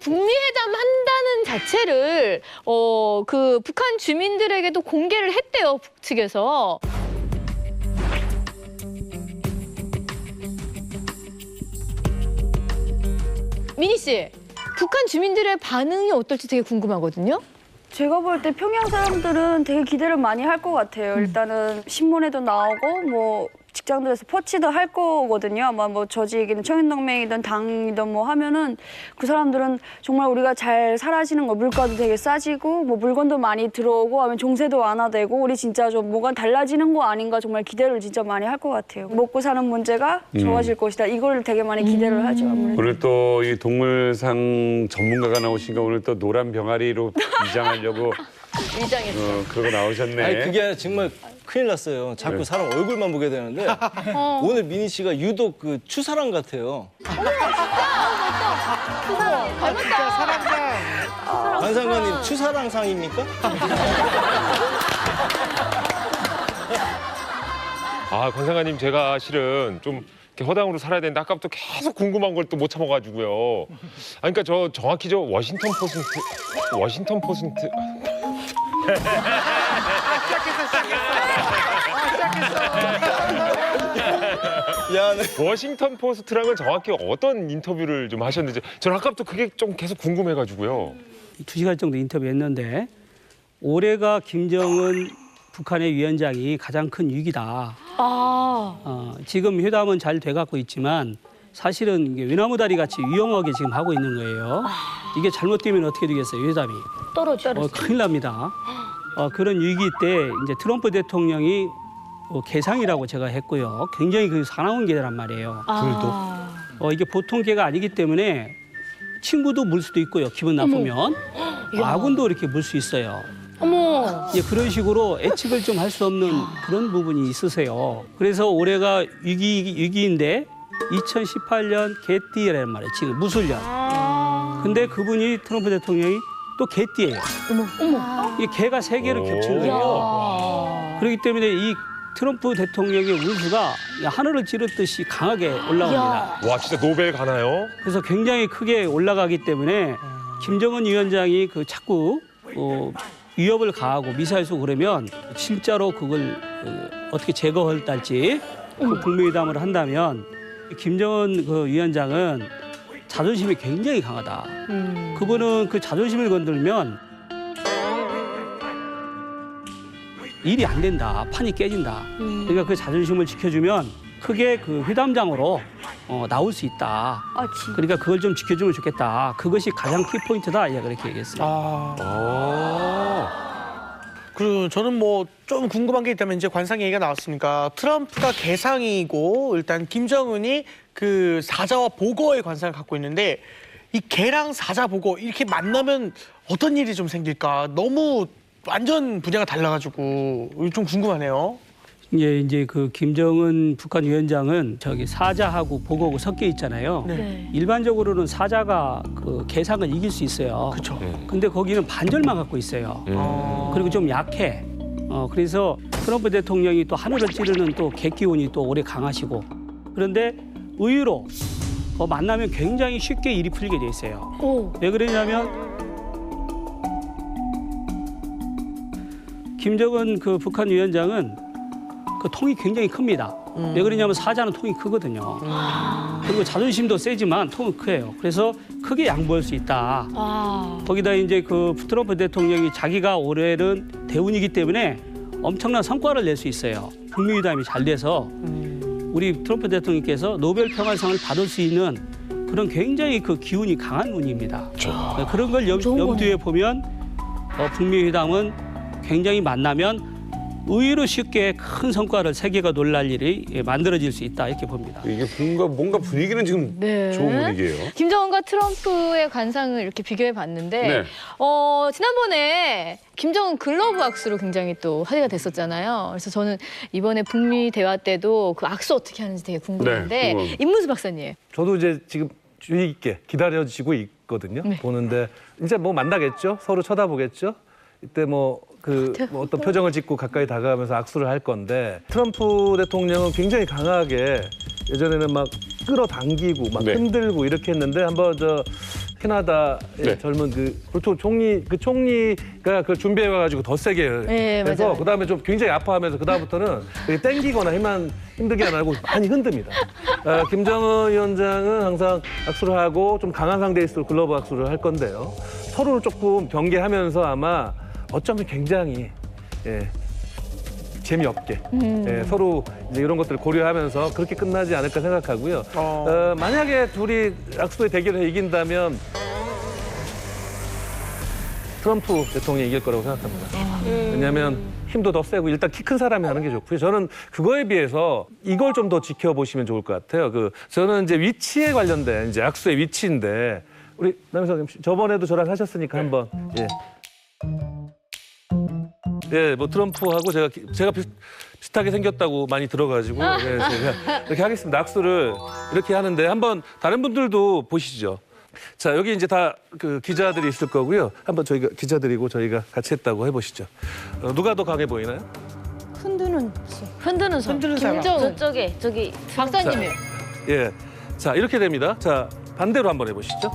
북미회담 한다는 자체를 그 북한 주민들에게도 공개를 했대요, 북측에서. 미니 씨, 북한 주민들의 반응이 어떨지 되게 궁금하거든요. 제가 볼 때 평양 사람들은 되게 기대를 많이 할 것 같아요. 일단은 신문에도 나오고 뭐 직장들에서 퍼치도 할 거거든요. 아마 뭐 저지이든 청일동맹이든 당이든 뭐 하면은 그 사람들은 정말 우리가 잘 살아지는 거, 물가도 되게 싸지고 뭐 물건도 많이 들어오고 하면 종세도 완화되고 우리 진짜 좀 뭐가 달라지는 거 아닌가 정말 기대를 진짜 많이 할 것 같아요. 먹고 사는 문제가 좋아질 것이다. 이걸 되게 많이 기대를 하죠. 아무래도. 오늘 또 이 동물상 전문가가 나오시니까 오늘 또 노란 병아리로 위장하려고 위장했어. 그러고 나오셨네. 아니 그게 아니라 정말 큰일 났어요. 자꾸 사람 얼굴만 보게 되는데 오늘 미니 씨가 유독 그 추사랑 같아요. 관상가님 추사랑 상입니까? 아, 권상아님 제가 실은 좀 이렇게 허당으로 살아야 되는데 아까부터 계속 궁금한 걸 또 못 참아가지고요. 아, 그러니까 저 정확히 저 워싱턴 포스트. 미안해. 워싱턴 포스트랑은 정확히 어떤 인터뷰를 좀 하셨는지 저는 아까부터 그게 좀 계속 궁금해가지고요. 2시간 정도 인터뷰했는데 올해가 김정은 북한의 위원장이 가장 큰 위기다. 지금 회담은 잘 돼가고 있지만 사실은 이게 외나무 다리 같이 위험하게 지금 하고 있는 거예요. 이게 잘못되면 어떻게 되겠어요, 회담이? 떨어져. 큰일 납니다. 그런 위기 때 이제 트럼프 대통령이 개상이라고 제가 했고요. 굉장히 그 사나운 개란 말이에요. 둘도. 이게 보통 개가 아니기 때문에 친구도 물 수도 있고요. 기분 나쁘면. 아군도 이렇게 물 수 있어요. 어머. 예, 그런 식으로 예측을 좀 할 수 없는 그런 부분이 있으세요. 그래서 올해가 위기인데 2018년 개띠라는 말이에요. 지금 무술년. 근데 그분이 트럼프 대통령이 또 개띠예요. 어머. 이게 개가 3개를 겹친 거예요. 그렇기 때문에 이 트럼프 대통령의 운수가 하늘을 찌르듯이 강하게 올라옵니다. 와, 진짜 노벨 가나요? 그래서 굉장히 크게 올라가기 때문에 김정은 위원장이 그 자꾸 위협을 가하고 미사일 쏘고 그러면 진짜로 그걸 어떻게 제거할지 그 북미회담을 한다면 김정은 그 위원장은 자존심이 굉장히 강하다. 그분은 그 자존심을 건들면 일이 안 된다. 판이 깨진다. 그러니까 그 자존심을 지켜주면 크게 그 회담장으로 나올 수 있다. 그러니까 그걸 좀 지켜주면 좋겠다. 그것이 가장 키포인트다. 그렇게 얘기했습니다. 그리고 저는 뭐 좀 궁금한 게 있다면 이제 관상 얘기가 나왔으니까 트럼프가 개상이고 일단 김정은이 그 사자와 보거의 관상을 갖고 있는데 이 개랑 사자 보거 이렇게 만나면 어떤 일이 좀 생길까? 너무 완전 분야가 달라가지고 좀 궁금하네요. 이제 그 김정은 북한 위원장은 저기 사자하고 보거하고 섞여 있잖아요. 네. 일반적으로는 사자가 그 개상을 이길 수 있어요. 그렇죠. 근데 거기는 반절만 갖고 있어요. 그리고 좀 약해. 그래서 트럼프 대통령이 또 하늘을 찌르는 또 개기운이 또 오래 강하시고 그런데 의외로 만나면 굉장히 쉽게 일이 풀리게 돼 있어요. 왜 그러냐면 김정은 그 북한 위원장은 그 통이 굉장히 큽니다. 왜 그러냐면 사자는 통이 크거든요. 그리고 자존심도 세지만 통은 커요. 그래서 크게 양보할 수 있다. 거기다 이제 그 트럼프 대통령이 자기가 올해는 대운이기 때문에 엄청난 성과를 낼 수 있어요. 북미회담이 잘 돼서 우리 트럼프 대통령께서 노벨 평화상을 받을 수 있는 그런 굉장히 그 기운이 강한 운입니다. 그런 걸 염두에 보면 북미회담은 굉장히 만나면 의외로 쉽게 큰 성과를 세계가 놀랄 일이 만들어질 수 있다 이렇게 봅니다. 이게 뭔가 분위기는 지금 네. 좋은 분위기예요. 김정은과 트럼프의 관상을 이렇게 비교해 봤는데 네. 지난번에 김정은 글러브 악수로 굉장히 또 화제가 됐었잖아요. 그래서 저는 이번에 북미 대화 때도 그 악수 어떻게 하는지 되게 궁금한데 네, 궁금합니다. 임문수 박사님. 저도 이제 지금 주의 있게 기다려지고 있거든요. 네. 보는데 이제 뭐 만나겠죠. 서로 쳐다보겠죠. 이때 뭐 어떤 표정을 짓고 가까이 다가가면서 악수를 할 건데 트럼프 대통령은 굉장히 강하게 예전에는 막 끌어당기고 막 네. 흔들고 이렇게 했는데 한번 저 캐나다의 네. 젊은 보통 총리가 그걸 준비해 와가지고 더 세게 네, 해서 맞아요. 그다음에 좀 굉장히 아파하면서 그다음부터는 땡기거나 힘들게 안 하고 많이 흔듭니다. 김정은 위원장은 항상 악수를 하고 좀 강한 상대일수록 글러브 악수를 할 건데요. 서로를 조금 경계하면서 아마 어쩌면 굉장히 재미없게 서로 이제 이런 것들을 고려하면서 그렇게 끝나지 않을까 생각하고요. 만약에 둘이 악수의 대결에 이긴다면 트럼프 대통령이 이길 거라고 생각합니다. 왜냐하면 힘도 더 세고 일단 키 큰 사람이 하는 게 좋고요. 저는 그거에 비해서 이걸 좀 더 지켜보시면 좋을 것 같아요. 저는 이제 위치에 관련된 이제 악수의 위치인데 우리 남희석 MC 저번에도 저랑 하셨으니까 한번 뭐 트럼프하고 제가 비슷하게 생겼다고 많이 들어가지고 제가 이렇게 하겠습니다. 악수를 이렇게 하는데 한번 다른 분들도 보시죠. 자, 여기 이제 다 그 기자들이 있을 거고요. 한번 저희가 기자들이고 저희가 같이 했다고 해보시죠. 누가 더 강해 보이나요? 흔드는 손. 사람. 김정은. 저기 박사님이요. 예. 자, 이렇게 됩니다. 자, 반대로 한번 해보시죠.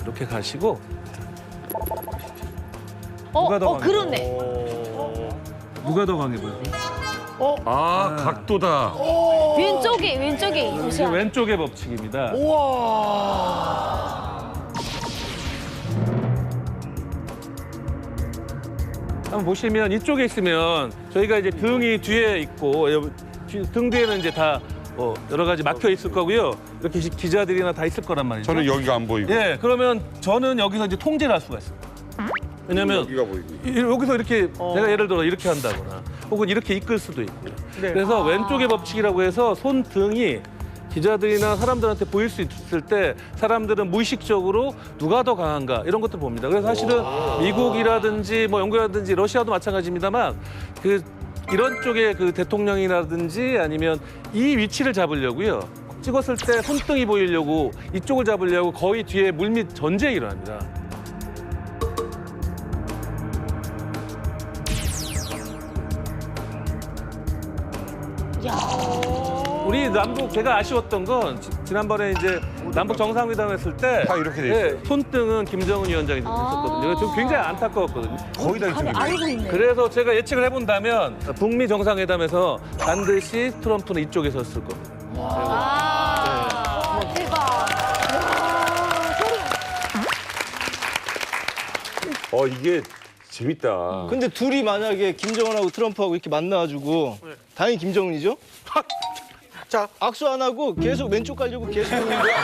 이렇게 가시고. 누가 더 강해? 그렇네. 누가 더 강해 보여요? 아, 각도다. 왼쪽이. 이게 왼쪽의 법칙입니다. 한번 보시면 이쪽에 있으면 저희가 이제 등이 뒤에 있고 등 뒤에는 이제 다 여러 가지 막혀 있을 거고요. 이렇게 기자들이나 다 있을 거란 말이죠. 저는 여기가 안 보이고. 예, 그러면 저는 여기서 이제 통제를 할 수가 있어요. 왜냐면 여기가 보이고. 여기서 이렇게 내가 예를 들어 이렇게 한다거나 혹은 이렇게 이끌 수도 있고요. 그래서 왼쪽의 법칙이라고 해서 손등이 기자들이나 사람들한테 보일 수 있을 때 사람들은 무의식적으로 누가 더 강한가 이런 것들 봅니다. 그래서 사실은 미국이라든지 뭐 영국이라든지 러시아도 마찬가지입니다만 이런 쪽의 그 대통령이라든지 아니면 이 위치를 잡으려고요. 찍었을 때 손등이 보이려고 이쪽을 잡으려고 거의 뒤에 물밑 전쟁이 일어납니다. 우리 남북 제가 아쉬웠던 건 지난번에 이제 남북 정상회담 했을 때 다 이렇게 돼 있어요. 손등은 김정은 위원장이 했었거든요. 좀 굉장히 안타까웠거든요. 거의 다 이쪽에. 알고 있네. 그래서 제가 예측을 해본다면 북미 정상회담에서 반드시 트럼프는 이쪽에 섰을 겁니다. 대박. 이게 재밌다. 근데 둘이 만약에 김정은하고 트럼프하고 이렇게 만나가지고 당연히 김정은이죠? 자, 악수 안 하고 계속 왼쪽 가려고 계속 하는 거야.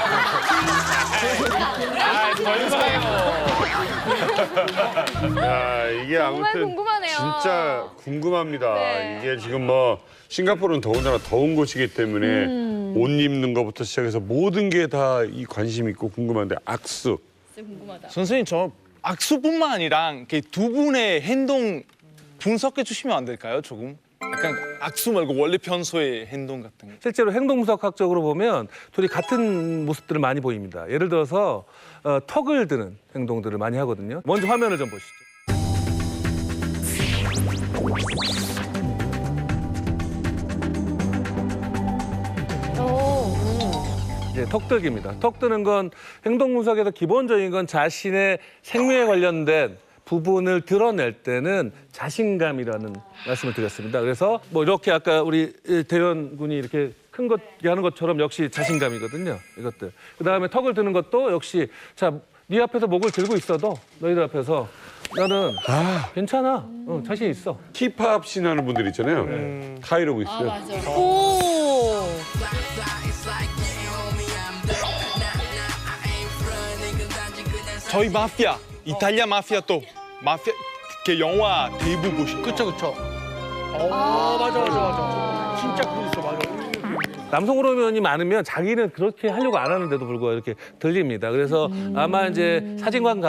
야, 이게 정말 아무튼 궁금하네요. 진짜 궁금합니다. 네. 이게 지금 뭐 싱가포르는 더군다나 더운 곳이기 때문에 옷 입는 것부터 시작해서 모든 게 다 이 관심 있고 궁금한데 악수. 진짜 궁금하다. 선생님 저 악수뿐만 아니라 이렇게 두 분의 행동 분석해 주시면 안 될까요? 조금 약간 악수 말고 원래 평소의 행동 같은 거. 실제로 행동분석학적으로 보면 둘이 같은 모습들을 많이 보입니다. 예를 들어서 턱을 드는 행동들을 많이 하거든요. 먼저 화면을 좀 보시죠. 이제 턱들기입니다. 턱 드는 건 행동분석에서 기본적인 건 자신의 생명에 관련된 부분을 드러낼 때는 자신감이라는 말씀을 드렸습니다. 그래서 뭐 이렇게 아까 우리 대현 군이 이렇게 큰 것 하는 것처럼 역시 자신감이거든요. 이것들. 그다음에 턱을 드는 것도 역시 자, 네 앞에서 목을 들고 있어도 너희들 앞에서 나는 괜찮아. 자신 있어. 힙합 씬 하는 분들 있잖아요. 다 이러고 있어요. 맞아. 오. 저희 마피아 이탈리아 마피아 또 마피아 그 영화 대부 보신 거. 그쵸. 맞아. 진짜 그거 있어, 맞아. 남성 호르몬이 많으면 자기는 그렇게 하려고 안 하는데도 불구하고 이렇게 들립니다. 그래서 아마 이제 사진관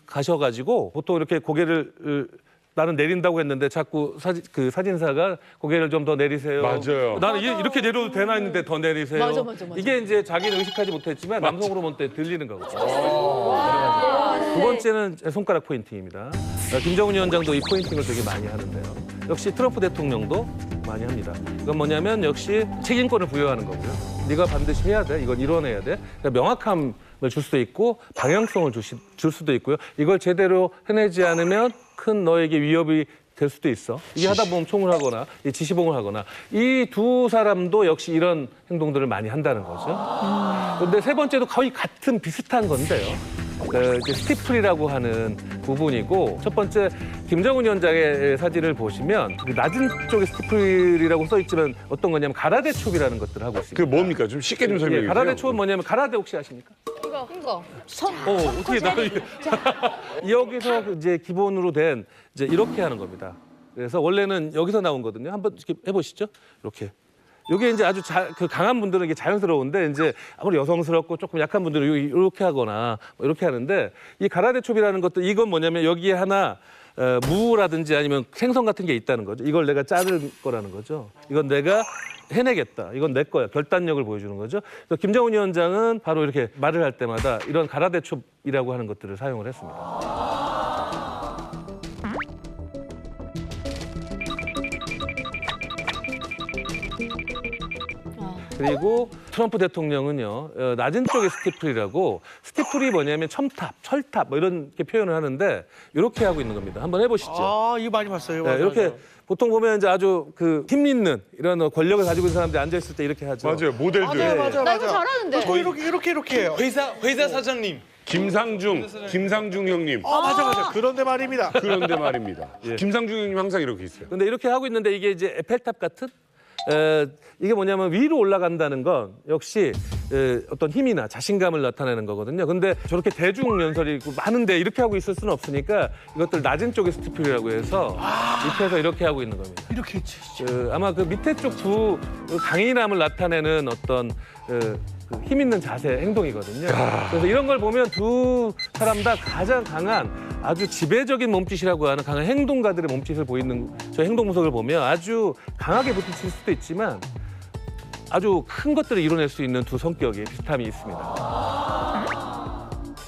가셔가지고 보통 이렇게 고개를 나는 내린다고 했는데 자꾸 사진사가 고개를 좀 더 내리세요. 맞아요. 나는 이렇게 내려도 되나 했는데 더 내리세요. 맞아. 이게 이제 자기는 의식하지 못했지만 남성 호르몬 때 들리는 거거든요. 두 번째는 손가락 포인팅입니다. 김정은 위원장도 이 포인팅을 되게 많이 하는데요. 역시 트럼프 대통령도 많이 합니다. 이건 뭐냐면 역시 책임권을 부여하는 거고요. 네가 반드시 해야 돼. 이건 이뤄내야 돼. 그러니까 명확함을 줄 수도 있고 방향성을 줄 수도 있고요. 이걸 제대로 해내지 않으면 큰 너에게 위협이 될 수도 있어. 이게 하다 보면 총을 하거나 지시봉을 하거나 이 두 사람도 역시 이런 행동들을 많이 한다는 거죠. 그런데 세 번째도 거의 같은 비슷한 건데요. 이제 스티플이라고 하는 부분이고 첫 번째 김정은 위원장의 사진을 보시면 낮은 쪽에 스티플이라고 써 있지만 어떤 거냐면 가라데 촉이라는 것들을 하고 있습니다. 그게 뭡니까? 좀 쉽게 좀 설명해 주세요. 가라데 촉은 뭐냐면 가라데 혹시 아십니까? 이거. 어떻게 나 여기서 이제 기본으로 된 이제 이렇게 하는 겁니다. 그래서 원래는 여기서 나온 거거든요. 한번 이렇게 해보시죠. 이렇게. 이게 이제 아주 그 강한 분들은 이게 자연스러운데 이제 아무리 여성스럽고 조금 약한 분들은 이렇게 하거나 뭐 이렇게 하는데 이 가라데 촉이라는 것도 이건 뭐냐면 여기에 하나 무라든지 아니면 생선 같은 게 있다는 거죠. 이걸 내가 자를 거라는 거죠. 이건 내가 해내겠다. 이건 내 거야. 결단력을 보여주는 거죠. 그래서 김정은 위원장은 바로 이렇게 말을 할 때마다 이런 가라데 촉이라고 하는 것들을 사용을 했습니다. 그리고 트럼프 대통령은요 낮은 쪽의 스티플이라고 스티플이 뭐냐면 첨탑, 철탑 뭐 이런 게 표현을 하는데 이렇게 하고 있는 겁니다. 한번 해보시죠. 아, 이거 많이 봤어요. 네, 맞아요, 이렇게 맞아요. 보통 보면 이제 아주 그 힘 있는 이런 권력을 가지고 있는 사람들이 앉아 있을 때 이렇게 하죠. 맞아요. 모델들. 맞아요. 나 이거 잘하는데. 이렇게 해요. 회사 사장님. 김상중 형님. 맞아. 그런데 말입니다. 그런데 말입니다. 김상중 형님 항상 이렇게 있어요. 근데 이렇게 하고 있는데 이게 이제 에펠탑 같은 이게 뭐냐면 위로 올라간다는 건 역시 어떤 힘이나 자신감을 나타내는 거거든요. 근데 저렇게 대중 연설이 많은데 이렇게 하고 있을 수는 없으니까 이것들 낮은 쪽의 스티플이라고 해서 밑에서 이렇게 하고 있는 겁니다. 이렇게 했지. 아마 그 밑에 쪽 두 강인함을 나타내는 어떤 그 힘 있는 자세, 행동이거든요. 그래서 이런 걸 보면 두 사람 다 가장 강한 아주 지배적인 몸짓이라고 하는 강한 행동가들의 몸짓을 보이는 저 행동 분석을 보면 아주 강하게 부딪힐 수도 있지만 아주 큰 것들을 이뤄낼 수 있는 두 성격의 비슷함이 있습니다.